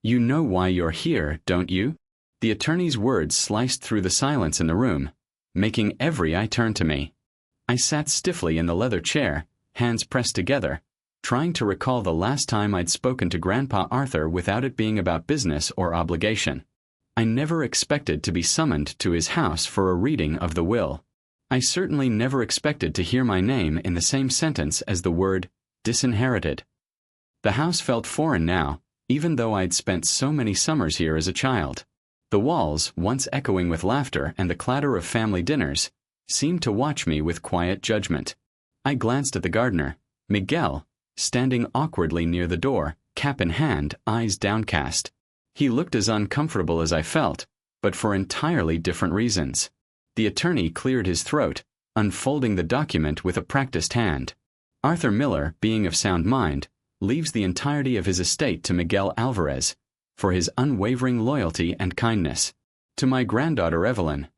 You know why you're here, don't you? The attorney's words sliced through the silence in the room, making every eye turn to me. I sat stiffly in the leather chair, hands pressed together, trying to recall the last time I'd spoken to Grandpa Arthur without it being about business or obligation. I never expected to be summoned to his house for a reading of the will. I certainly never expected to hear my name in the same sentence as the word disinherited. The house felt foreign now, even though I'd spent so many summers here as a child. The walls, once echoing with laughter and the clatter of family dinners, seemed to watch me with quiet judgment. I glanced at the gardener, Miguel, standing awkwardly near the door, cap in hand, eyes downcast. He looked as uncomfortable as I felt, but for entirely different reasons. The attorney cleared his throat, unfolding the document with a practiced hand. Arthur Miller, being of sound mind, leaves the entirety of his estate to Miguel Alvarez, for his unwavering loyalty and kindness. To my granddaughter Evelyn,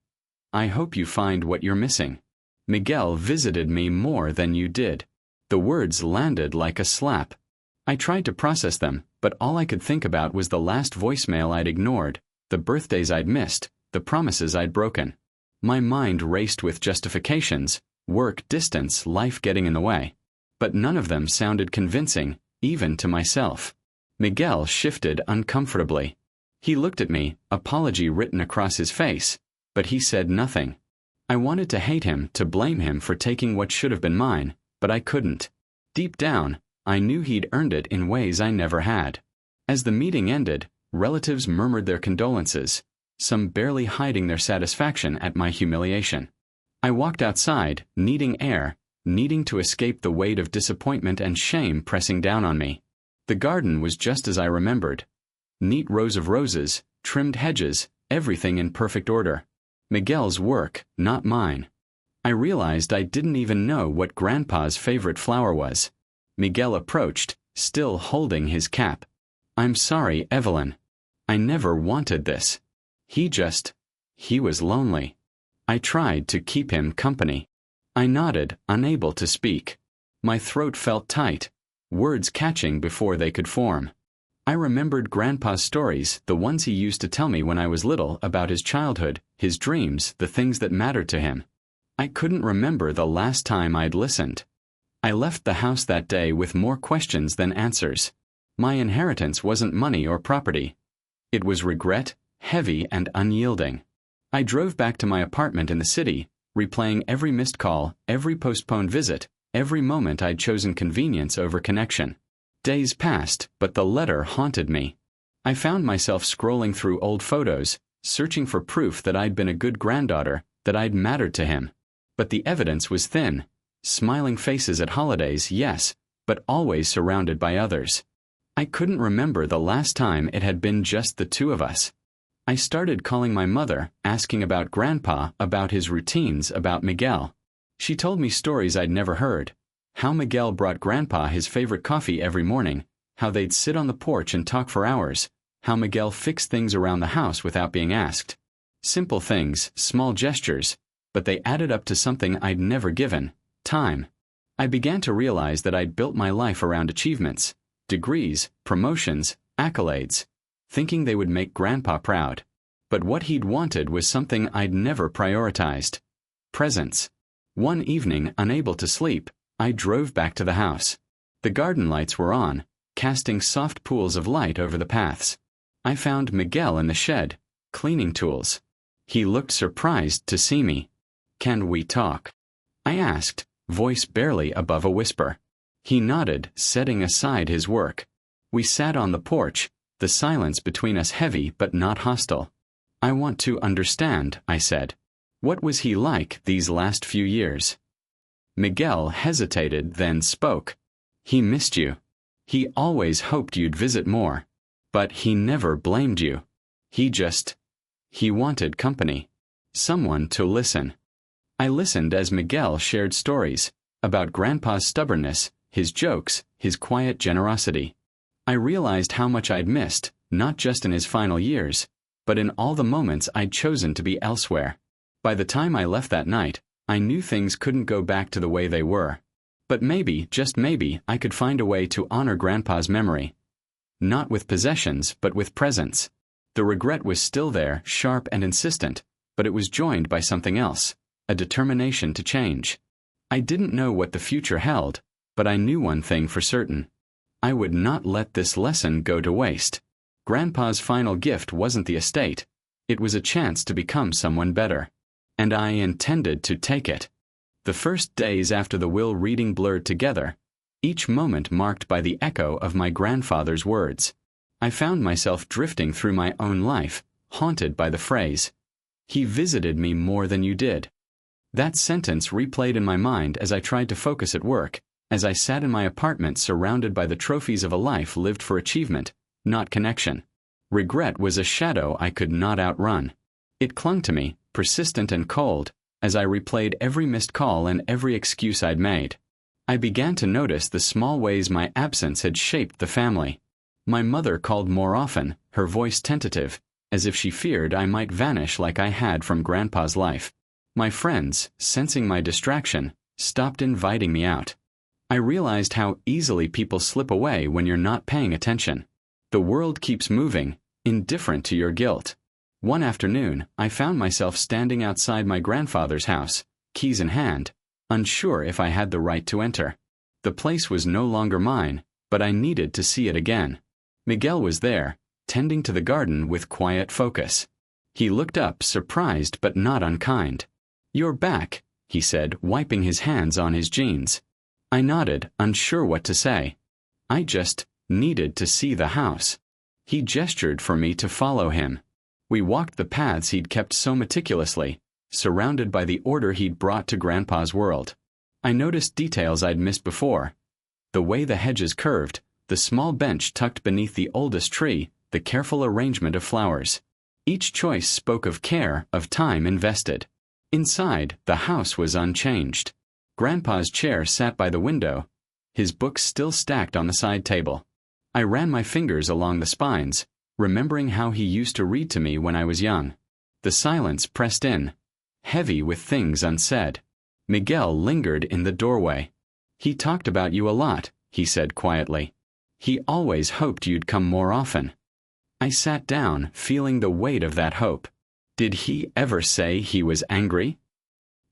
I hope you find what you're missing. Miguel visited me more than you did. The words landed like a slap. I tried to process them, but all I could think about was the last voicemail I'd ignored, the birthdays I'd missed, the promises I'd broken. My mind raced with justifications, work, distance, life getting in the way. But none of them sounded convincing, even to myself. Miguel shifted uncomfortably. He looked at me, apology written across his face, but he said nothing. I wanted to hate him, to blame him for taking what should have been mine, but I couldn't. Deep down, I knew he'd earned it in ways I never had. As the meeting ended, relatives murmured their condolences, some barely hiding their satisfaction at my humiliation. I walked outside, needing air, needing to escape the weight of disappointment and shame pressing down on me. The garden was just as I remembered. Neat rows of roses, trimmed hedges, everything in perfect order. Miguel's work, not mine. I realized I didn't even know what Grandpa's favorite flower was. Miguel approached, still holding his cap. I'm sorry, Evelyn. I never wanted this. He was lonely. I tried to keep him company. I nodded, unable to speak. My throat felt tight, words catching before they could form. I remembered Grandpa's stories, the ones he used to tell me when I was little, about his childhood, his dreams, the things that mattered to him. I couldn't remember the last time I'd listened. I left the house that day with more questions than answers. My inheritance wasn't money or property. It was regret, heavy and unyielding. I drove back to my apartment in the city, replaying every missed call, every postponed visit, every moment I'd chosen convenience over connection. Days passed, but the letter haunted me. I found myself scrolling through old photos, searching for proof that I'd been a good granddaughter, that I'd mattered to him. But the evidence was thin. Smiling faces at holidays, yes, but always surrounded by others. I couldn't remember the last time it had been just the two of us. I started calling my mother, asking about Grandpa, about his routines, about Miguel. She told me stories I'd never heard. How Miguel brought Grandpa his favorite coffee every morning, how they'd sit on the porch and talk for hours, how Miguel fixed things around the house without being asked. Simple things, small gestures, but they added up to something I'd never given: time. I began to realize that I'd built my life around achievements, degrees, promotions, accolades, thinking they would make Grandpa proud. But what he'd wanted was something I'd never prioritized: presence. One evening, unable to sleep, I drove back to the house. The garden lights were on, casting soft pools of light over the paths. I found Miguel in the shed, cleaning tools. He looked surprised to see me. "Can we talk?" I asked, voice barely above a whisper. He nodded, setting aside his work. We sat on the porch, the silence between us heavy but not hostile. "I want to understand," I said. "What was he like these last few years?" Miguel hesitated, then spoke. "He missed you. He always hoped you'd visit more. But he never blamed you. He wanted company. Someone to listen." I listened as Miguel shared stories about Grandpa's stubbornness, his jokes, his quiet generosity. I realized how much I'd missed, not just in his final years, but in all the moments I'd chosen to be elsewhere. By the time I left that night, I knew things couldn't go back to the way they were. But maybe, just maybe, I could find a way to honor Grandpa's memory. Not with possessions, but with presence. The regret was still there, sharp and insistent, but it was joined by something else, a determination to change. I didn't know what the future held, but I knew one thing for certain. I would not let this lesson go to waste. Grandpa's final gift wasn't the estate. It was a chance to become someone better. And I intended to take it. The first days after the will reading blurred together, each moment marked by the echo of my grandfather's words. I found myself drifting through my own life, haunted by the phrase, "He visited me more than you did." That sentence replayed in my mind as I tried to focus at work, as I sat in my apartment surrounded by the trophies of a life lived for achievement, not connection. Regret was a shadow I could not outrun. It clung to me, persistent and cold, as I replayed every missed call and every excuse I'd made. I began to notice the small ways my absence had shaped the family. My mother called more often, her voice tentative, as if she feared I might vanish like I had from Grandpa's life. My friends, sensing my distraction, stopped inviting me out. I realized how easily people slip away when you're not paying attention. The world keeps moving, indifferent to your guilt. One afternoon, I found myself standing outside my grandfather's house, keys in hand, unsure if I had the right to enter. The place was no longer mine, but I needed to see it again. Miguel was there, tending to the garden with quiet focus. He looked up, surprised but not unkind. "You're back," he said, wiping his hands on his jeans. I nodded, unsure what to say. I just needed to see the house. He gestured for me to follow him. We walked the paths he'd kept so meticulously, surrounded by the order he'd brought to Grandpa's world. I noticed details I'd missed before. The way the hedges curved, the small bench tucked beneath the oldest tree, the careful arrangement of flowers. Each choice spoke of care, of time invested. Inside, the house was unchanged. Grandpa's chair sat by the window, his books still stacked on the side table. I ran my fingers along the spines, remembering how he used to read to me when I was young. The silence pressed in, heavy with things unsaid. Miguel lingered in the doorway. "He talked about you a lot," he said quietly. "He always hoped you'd come more often." I sat down, feeling the weight of that hope. Did he ever say he was angry?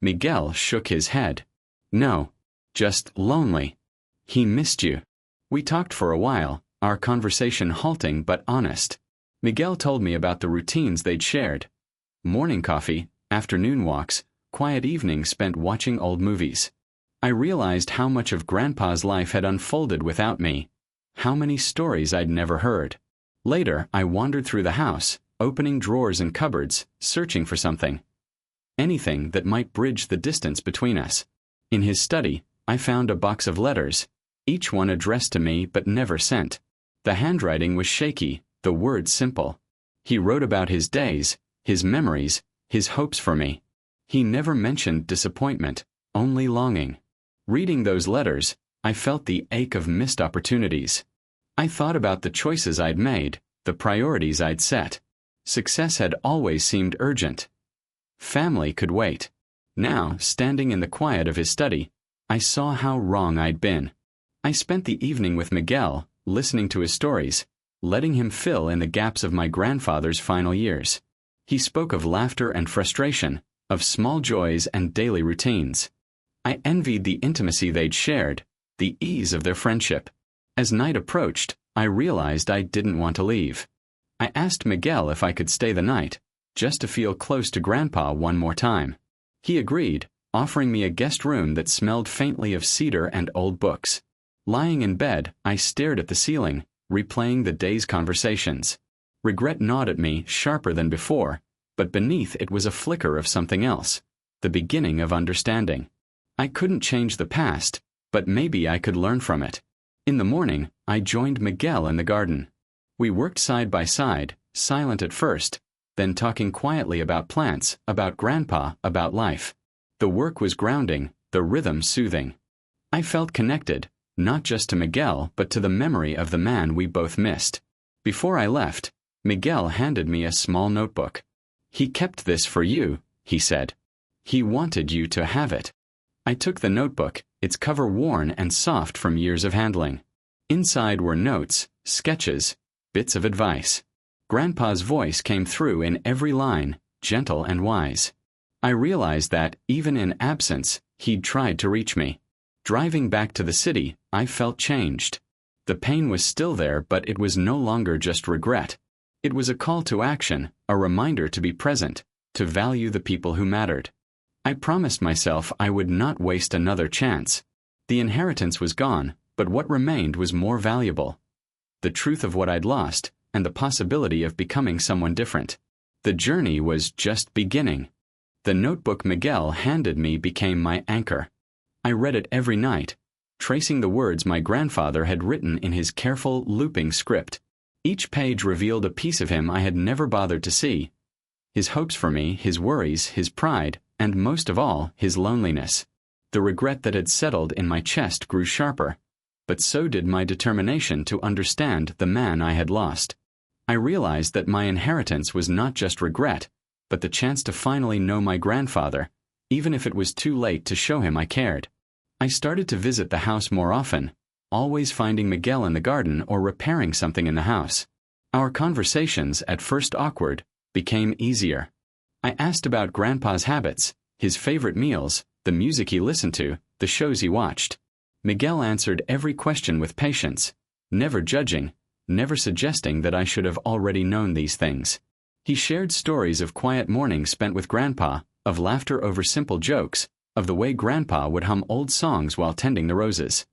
Miguel shook his head. "No, just lonely. He missed you." We talked for a while, our conversation halting but honest. Miguel told me about the routines they'd shared. Morning coffee, afternoon walks, quiet evenings spent watching old movies. I realized how much of Grandpa's life had unfolded without me, how many stories I'd never heard. Later, I wandered through the house, opening drawers and cupboards, searching for something. Anything that might bridge the distance between us. In his study, I found a box of letters, each one addressed to me but never sent. The handwriting was shaky, the words simple. He wrote about his days, his memories, his hopes for me. He never mentioned disappointment, only longing. Reading those letters, I felt the ache of missed opportunities. I thought about the choices I'd made, the priorities I'd set. Success had always seemed urgent. Family could wait. Now, standing in the quiet of his study, I saw how wrong I'd been. I spent the evening with Miguel, listening to his stories, letting him fill in the gaps of my grandfather's final years. He spoke of laughter and frustration, of small joys and daily routines. I envied the intimacy they'd shared, the ease of their friendship. As night approached, I realized I didn't want to leave. I asked Miguel if I could stay the night, just to feel close to Grandpa one more time. He agreed, offering me a guest room that smelled faintly of cedar and old books. Lying in bed, I stared at the ceiling, replaying the day's conversations. Regret gnawed at me, sharper than before, but beneath it was a flicker of something else, the beginning of understanding. I couldn't change the past, but maybe I could learn from it. In the morning, I joined Miguel in the garden. We worked side by side, silent at first, then talking quietly about plants, about Grandpa, about life. The work was grounding, the rhythm soothing. I felt connected, not just to Miguel, but to the memory of the man we both missed. Before I left, Miguel handed me a small notebook. "He kept this for you," he said. "He wanted you to have it." I took the notebook, its cover worn and soft from years of handling. Inside were notes, sketches, bits of advice. Grandpa's voice came through in every line, gentle and wise. I realized that, even in absence, he'd tried to reach me. Driving back to the city, I felt changed. The pain was still there, but it was no longer just regret. It was a call to action, a reminder to be present, to value the people who mattered. I promised myself I would not waste another chance. The inheritance was gone, but what remained was more valuable. The truth of what I'd lost, and the possibility of becoming someone different. The journey was just beginning. The notebook Miguel handed me became my anchor. I read it every night, tracing the words my grandfather had written in his careful, looping script. Each page revealed a piece of him I had never bothered to see. His hopes for me, his worries, his pride, and most of all, his loneliness. The regret that had settled in my chest grew sharper, but so did my determination to understand the man I had lost. I realized that my inheritance was not just regret, but the chance to finally know my grandfather, even if it was too late to show him I cared. I started to visit the house more often, always finding Miguel in the garden or repairing something in the house. Our conversations, at first awkward, became easier. I asked about Grandpa's habits, his favorite meals, the music he listened to, the shows he watched. Miguel answered every question with patience, never judging, never suggesting that I should have already known these things. He shared stories of quiet mornings spent with Grandpa, of laughter over simple jokes, of the way Grandpa would hum old songs while tending the roses.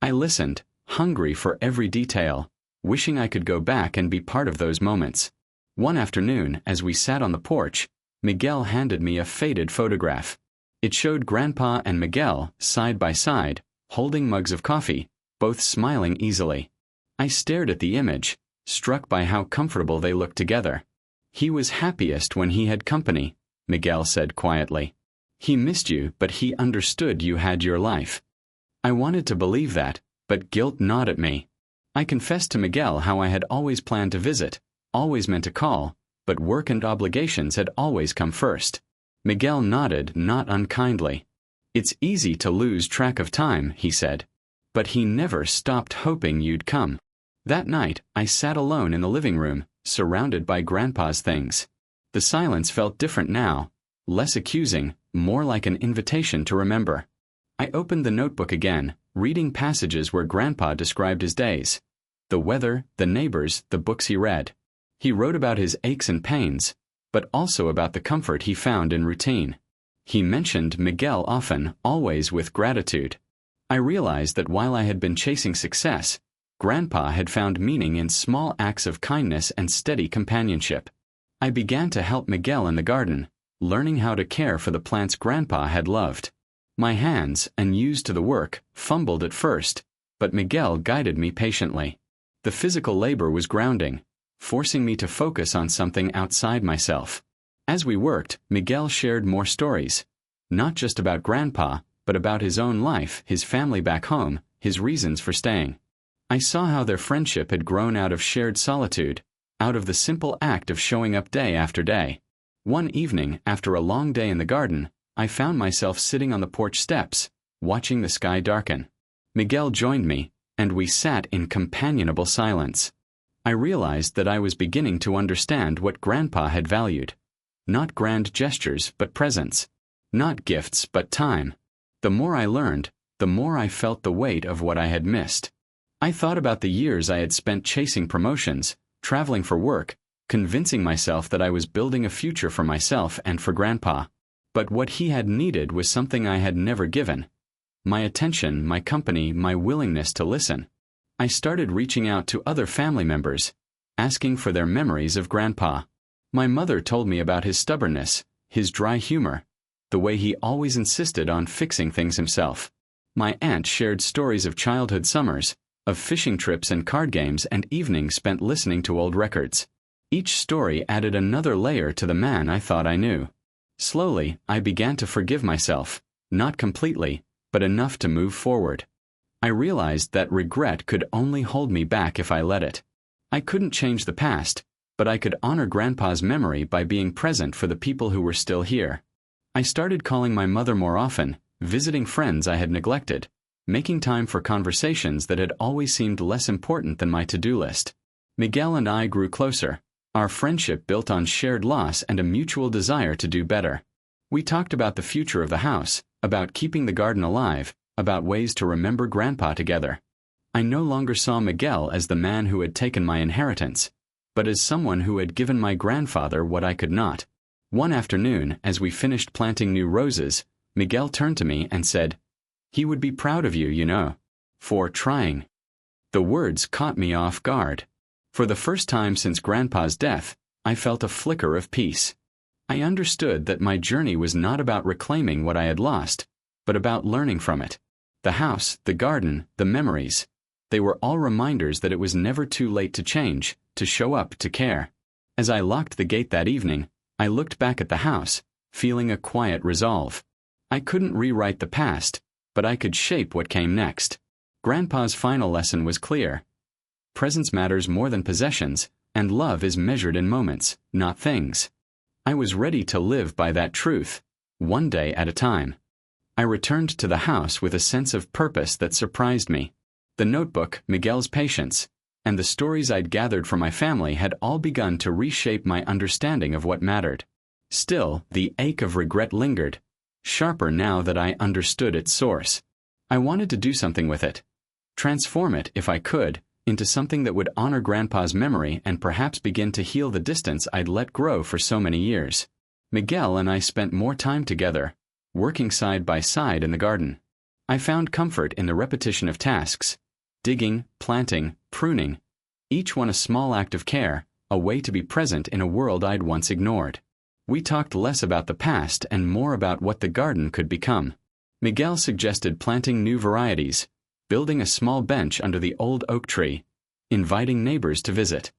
I listened, hungry for every detail, wishing I could go back and be part of those moments. One afternoon, as we sat on the porch, Miguel handed me a faded photograph. It showed Grandpa and Miguel, side by side, holding mugs of coffee, both smiling easily. I stared at the image, struck by how comfortable they looked together. "He was happiest when he had company," Miguel said quietly. "He missed you, but he understood you had your life." I wanted to believe that, but guilt gnawed at me. I confessed to Miguel how I had always planned to visit, always meant to call, but work and obligations had always come first. Miguel nodded, not unkindly. "It's easy to lose track of time," he said. "But he never stopped hoping you'd come." That night, I sat alone in the living room, surrounded by Grandpa's things. The silence felt different now, less accusing, more like an invitation to remember. I opened the notebook again, reading passages where Grandpa described his days. The weather, the neighbors, the books he read. He wrote about his aches and pains, but also about the comfort he found in routine. He mentioned Miguel often, always with gratitude. I realized that while I had been chasing success, Grandpa had found meaning in small acts of kindness and steady companionship. I began to help Miguel in the garden, learning how to care for the plants Grandpa had loved. My hands, unused to the work, fumbled at first, but Miguel guided me patiently. The physical labor was grounding, forcing me to focus on something outside myself. As we worked, Miguel shared more stories, not just about Grandpa, but about his own life, his family back home, his reasons for staying. I saw how their friendship had grown out of shared solitude, out of the simple act of showing up day after day. One evening, after a long day in the garden, I found myself sitting on the porch steps, watching the sky darken. Miguel joined me, and we sat in companionable silence. I realized that I was beginning to understand what Grandpa had valued. Not grand gestures, but presence. Not gifts, but time. The more I learned, the more I felt the weight of what I had missed. I thought about the years I had spent chasing promotions, traveling for work, convincing myself that I was building a future for myself and for Grandpa. But what he had needed was something I had never given. My attention, my company, my willingness to listen. I started reaching out to other family members, asking for their memories of Grandpa. My mother told me about his stubbornness, his dry humor, the way he always insisted on fixing things himself. My aunt shared stories of childhood summers, of fishing trips and card games and evenings spent listening to old records. Each story added another layer to the man I thought I knew. Slowly, I began to forgive myself, not completely, but enough to move forward. I realized that regret could only hold me back if I let it. I couldn't change the past, but I could honor Grandpa's memory by being present for the people who were still here. I started calling my mother more often, visiting friends I had neglected, making time for conversations that had always seemed less important than my to-do list. Miguel and I grew closer, our friendship built on shared loss and a mutual desire to do better. We talked about the future of the house, about keeping the garden alive, about ways to remember Grandpa together. I no longer saw Miguel as the man who had taken my inheritance, but as someone who had given my grandfather what I could not. One afternoon, as we finished planting new roses, Miguel turned to me and said, "He would be proud of you, you know, for trying." The words caught me off guard. For the first time since Grandpa's death, I felt a flicker of peace. I understood that my journey was not about reclaiming what I had lost, but about learning from it. The house, the garden, the memories. They were all reminders that it was never too late to change, to show up, to care. As I locked the gate that evening, I looked back at the house, feeling a quiet resolve. I couldn't rewrite the past, but I could shape what came next. Grandpa's final lesson was clear. Presence matters more than possessions, and love is measured in moments, not things. I was ready to live by that truth, one day at a time. I returned to the house with a sense of purpose that surprised me. The notebook, Miguel's patience, and the stories I'd gathered from my family had all begun to reshape my understanding of what mattered. Still, the ache of regret lingered, sharper now that I understood its source. I wanted to do something with it. Transform it, if I could, into something that would honor Grandpa's memory and perhaps begin to heal the distance I'd let grow for so many years. Miguel and I spent more time together, working side by side in the garden. I found comfort in the repetition of tasks, digging, planting, pruning, each one a small act of care, a way to be present in a world I'd once ignored. We talked less about the past and more about what the garden could become. Miguel suggested planting new varieties, building a small bench under the old oak tree, inviting neighbors to visit.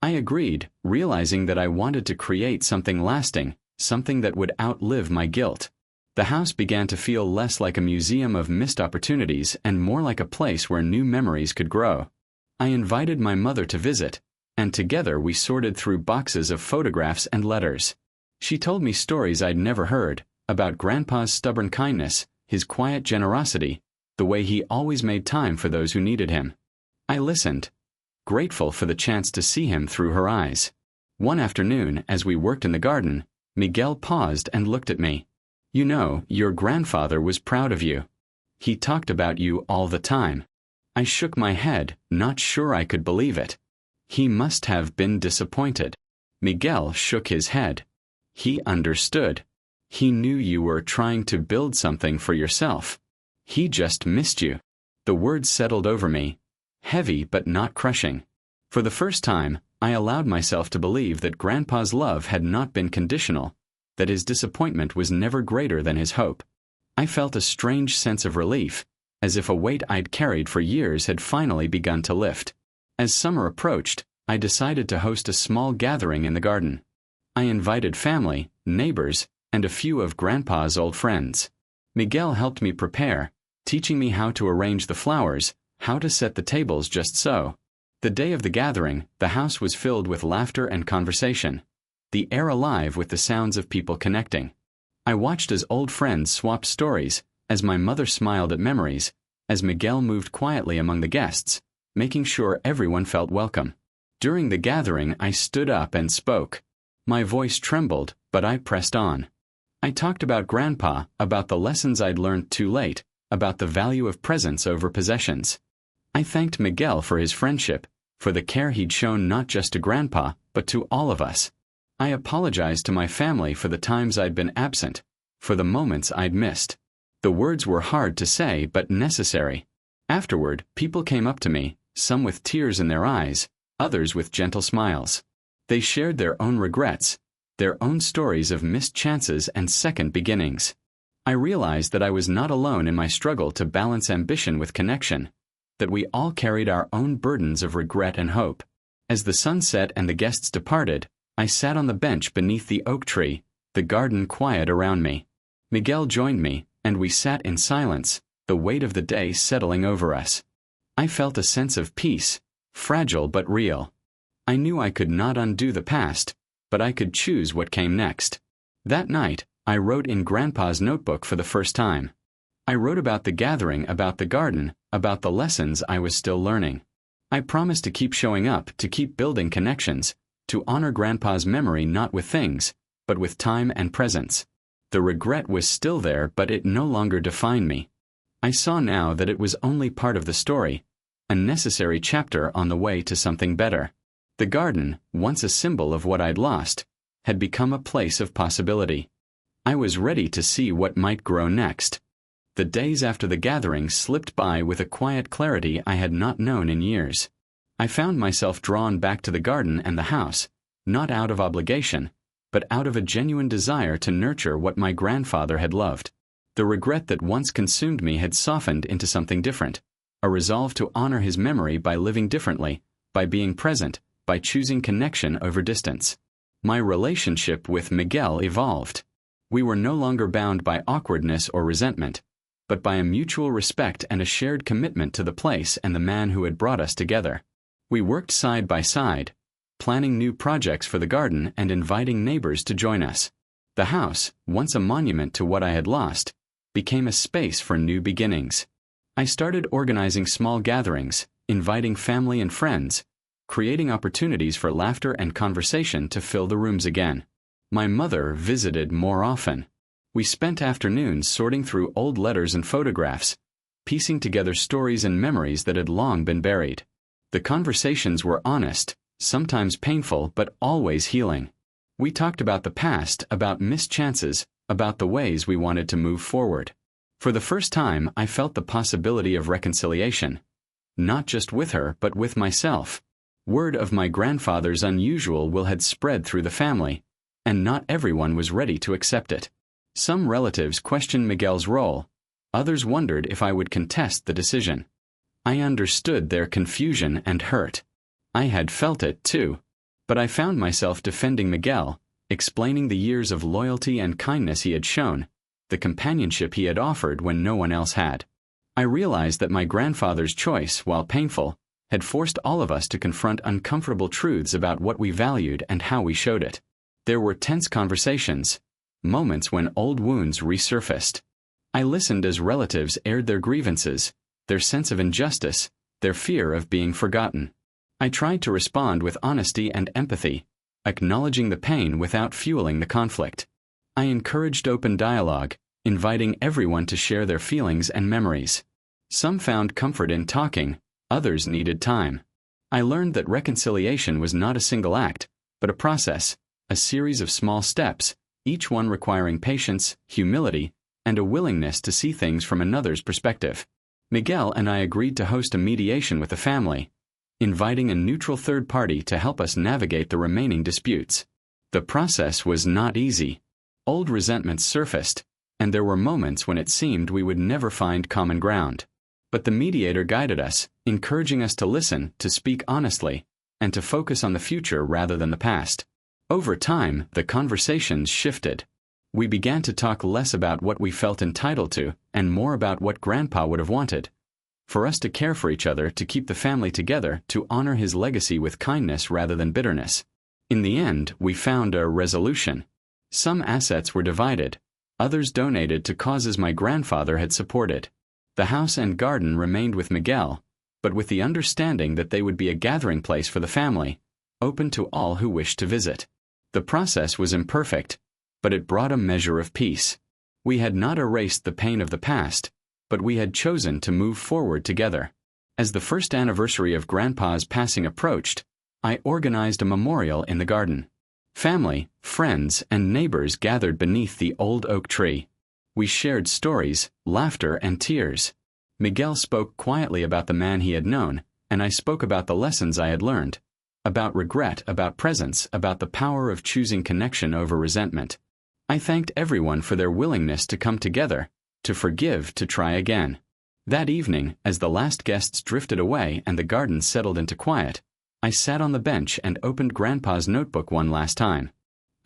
I agreed, realizing that I wanted to create something lasting, something that would outlive my guilt. The house began to feel less like a museum of missed opportunities and more like a place where new memories could grow. I invited my mother to visit, and together we sorted through boxes of photographs and letters. She told me stories I'd never heard, about Grandpa's stubborn kindness, his quiet generosity, the way he always made time for those who needed him. I listened, grateful for the chance to see him through her eyes. One afternoon, as we worked in the garden, Miguel paused and looked at me. "You know, your grandfather was proud of you. He talked about you all the time." I shook my head, not sure I could believe it. "He must have been disappointed." Miguel shook his head. "He understood. He knew you were trying to build something for yourself. He just missed you." The words settled over me, heavy but not crushing. For the first time, I allowed myself to believe that Grandpa's love had not been conditional, that his disappointment was never greater than his hope. I felt a strange sense of relief, as if a weight I'd carried for years had finally begun to lift. As summer approached, I decided to host a small gathering in the garden. I invited family, neighbors, and a few of Grandpa's old friends. Miguel helped me prepare, teaching me how to arrange the flowers, how to set the tables just so. The day of the gathering, the house was filled with laughter and conversation, the air alive with the sounds of people connecting. I watched as old friends swapped stories, as my mother smiled at memories, as Miguel moved quietly among the guests, making sure everyone felt welcome. During the gathering, I stood up and spoke. My voice trembled, but I pressed on. I talked about Grandpa, about the lessons I'd learned too late, about the value of presence over possessions. I thanked Miguel for his friendship, for the care he'd shown not just to Grandpa, but to all of us. I apologized to my family for the times I'd been absent, for the moments I'd missed. The words were hard to say, but necessary. Afterward, people came up to me, some with tears in their eyes, others with gentle smiles. They shared their own regrets, their own stories of missed chances and second beginnings. I realized that I was not alone in my struggle to balance ambition with connection, that we all carried our own burdens of regret and hope. As the sun set and the guests departed, I sat on the bench beneath the oak tree, the garden quiet around me. Miguel joined me, and we sat in silence, the weight of the day settling over us. I felt a sense of peace, fragile but real. I knew I could not undo the past, but I could choose what came next. That night, I wrote in Grandpa's notebook for the first time. I wrote about the gathering, about the garden, about the lessons I was still learning. I promised to keep showing up, to keep building connections, to honor Grandpa's memory not with things, but with time and presence. The regret was still there, but it no longer defined me. I saw now that it was only part of the story, a necessary chapter on the way to something better. The garden, once a symbol of what I'd lost, had become a place of possibility. I was ready to see what might grow next. The days after the gathering slipped by with a quiet clarity I had not known in years. I found myself drawn back to the garden and the house, not out of obligation, but out of a genuine desire to nurture what my grandfather had loved. The regret that once consumed me had softened into something different, a resolve to honor his memory by living differently, by being present, by choosing connection over distance. My relationship with Miguel evolved. We were no longer bound by awkwardness or resentment, but by a mutual respect and a shared commitment to the place and the man who had brought us together. We worked side by side, planning new projects for the garden and inviting neighbors to join us. The house, once a monument to what I had lost, became a space for new beginnings. I started organizing small gatherings, inviting family and friends, creating opportunities for laughter and conversation to fill the rooms again. My mother visited more often. We spent afternoons sorting through old letters and photographs, piecing together stories and memories that had long been buried. The conversations were honest, sometimes painful, but always healing. We talked about the past, about missed chances, about the ways we wanted to move forward. For the first time, I felt the possibility of reconciliation, not just with her, but with myself. Word of my grandfather's unusual will had spread through the family, and not everyone was ready to accept it. Some relatives questioned Miguel's role. Others wondered if I would contest the decision. I understood their confusion and hurt. I had felt it too. But I found myself defending Miguel, explaining the years of loyalty and kindness he had shown, the companionship he had offered when no one else had. I realized that my grandfather's choice, while painful, had forced all of us to confront uncomfortable truths about what we valued and how we showed it. There were tense conversations, moments when old wounds resurfaced. I listened as relatives aired their grievances, their sense of injustice, their fear of being forgotten. I tried to respond with honesty and empathy, acknowledging the pain without fueling the conflict. I encouraged open dialogue, inviting everyone to share their feelings and memories. Some found comfort in talking, others needed time. I learned that reconciliation was not a single act, but a process, a series of small steps, each one requiring patience, humility, and a willingness to see things from another's perspective. Miguel and I agreed to host a mediation with the family, inviting a neutral third party to help us navigate the remaining disputes. The process was not easy. Old resentments surfaced, and there were moments when it seemed we would never find common ground. But the mediator guided us, encouraging us to listen, to speak honestly, and to focus on the future rather than the past. Over time, the conversations shifted. We began to talk less about what we felt entitled to, and more about what Grandpa would have wanted. For us to care for each other, to keep the family together, to honor his legacy with kindness rather than bitterness. In the end, we found a resolution. Some assets were divided, others donated to causes my grandfather had supported. The house and garden remained with Miguel, but with the understanding that they would be a gathering place for the family, open to all who wished to visit. The process was imperfect, but it brought a measure of peace. We had not erased the pain of the past, but we had chosen to move forward together. As the first anniversary of Grandpa's passing approached, I organized a memorial in the garden. Family, friends, and neighbors gathered beneath the old oak tree. We shared stories, laughter, and tears. Miguel spoke quietly about the man he had known, and I spoke about the lessons I had learned, about regret, about presence, about the power of choosing connection over resentment. I thanked everyone for their willingness to come together, to forgive, to try again. That evening, as the last guests drifted away and the garden settled into quiet, I sat on the bench and opened Grandpa's notebook one last time.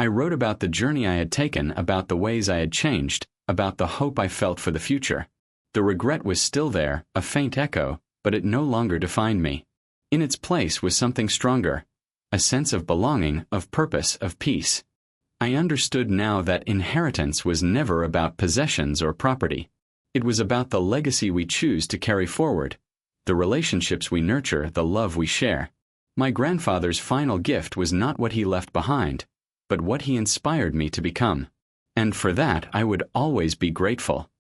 I wrote about the journey I had taken, about the ways I had changed, about the hope I felt for the future. The regret was still there, a faint echo, but it no longer defined me. In its place was something stronger, a sense of belonging, of purpose, of peace. I understood now that inheritance was never about possessions or property. It was about the legacy we choose to carry forward, the relationships we nurture, the love we share. My grandfather's final gift was not what he left behind, but what he inspired me to become. And for that I would always be grateful.